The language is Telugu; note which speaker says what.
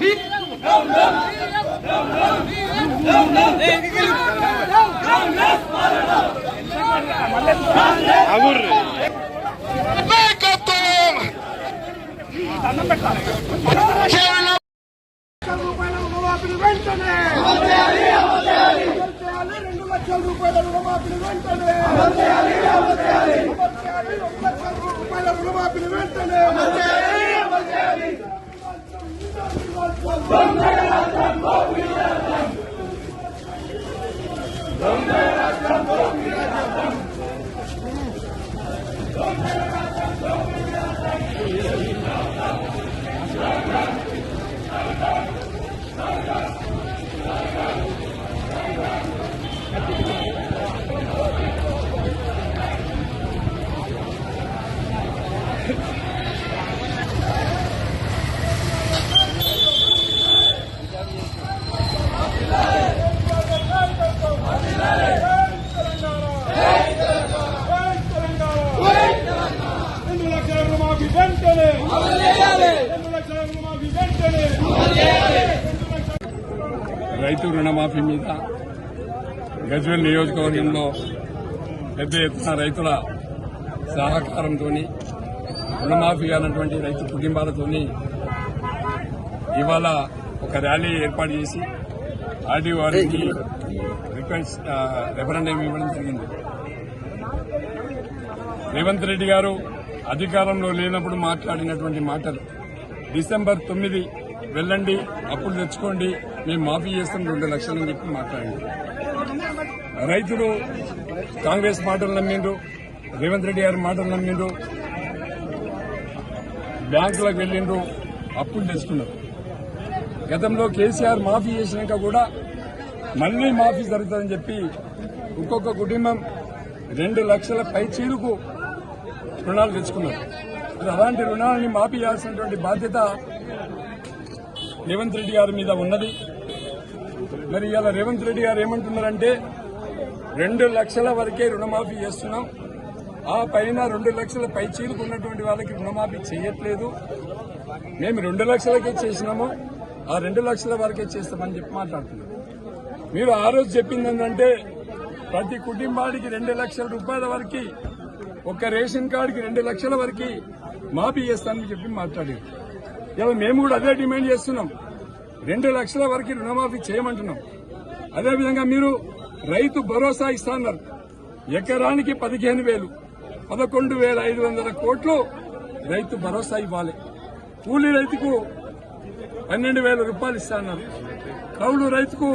Speaker 1: వెంటనే 2 లక్షల రూపాయల రుణమాఫీని వెంటనే 2 లక్షల రూపాయల రుణమాఫీని వెంటనే
Speaker 2: రైతు రుణమాఫీ మీద గజ్వేల్ నియోజకవర్గంలో పెద్ద ఎత్తున రైతుల సహకారంతో రుణమాఫీ అయినటువంటి రైతు కుటుంబాలతో ఇవాళ ఒక ర్యాలీ ఏర్పాటు చేసి ఆర్డీఓ వారికి రిక్వెస్ట్ రెఫరెండం ఇవ్వడం జరిగింది. రేవంత్ రెడ్డి గారు అధికారంలో లేనప్పుడు మాట్లాడినటువంటి మాటలు డిసెంబర్ 9 వెళ్ళండి అప్పులు తెచ్చుకోండి మేము మాఫీ చేస్తాం 2 లక్షలని చెప్పి మాట్లాడింది. రైతులు కాంగ్రెస్ మాటలు నమ్మిండ్రు, రేవంత్ రెడ్డి గారి మాటలు నమ్మిండ్రు, బ్యాంకులకు వెళ్లిండ్రు, అప్పులు తెచ్చుకున్నారు. గతంలో కేసీఆర్ మాఫీ చేసినాక కూడా మళ్లీ మాఫీ జరుగుతుందని చెప్పి ఒక్కొక్క కుటుంబం 2 లక్షల పైచీలకు రుణాలు తెచ్చుకున్నారు. అలాంటి రుణాలని మాఫీ చేయాల్సినటువంటి బాధ్యత రేవంత్ రెడ్డి గారి మీద ఉన్నది. మరి ఇవాళ రేవంత్ రెడ్డి గారు ఏమంటున్నారంటే 2 లక్షల వరకే రుణమాఫీ చేస్తున్నాం, ఆ పైన 2 లక్షల పైచీలకు ఉన్నటువంటి వాళ్ళకి రుణమాఫీ చేయట్లేదు, మేము 2 లక్షలకే చేసినాము, ఆ 2 లక్షల వరకే చేస్తామని చెప్పి మాట్లాడుతున్నారు. మీరు ఆ రోజు చెప్పింది ఏంటంటే ప్రతి కుటుంబానికి 2 లక్షల రూపాయల వరకు, ఒక్క రేషన్ కార్డుకి 2 లక్షల వరకు మాఫీ చేస్తానని చెప్పి మాట్లాడారు. ఇలా మేము కూడా అదే డిమాండ్ చేస్తున్నాం, 2 లక్షల వరకు రుణమాఫీ చేయమంటున్నాం. అదేవిధంగా మీరు రైతు భరోసా ఇస్తాన్నారు, ఎకరానికి 15,000, 11,500 కోట్లు రైతు భరోసా ఇవ్వాలి. కూలీ రైతుకు 12,000 రూపాయలు ఇస్తాన్నారు, కౌలు రైతుకు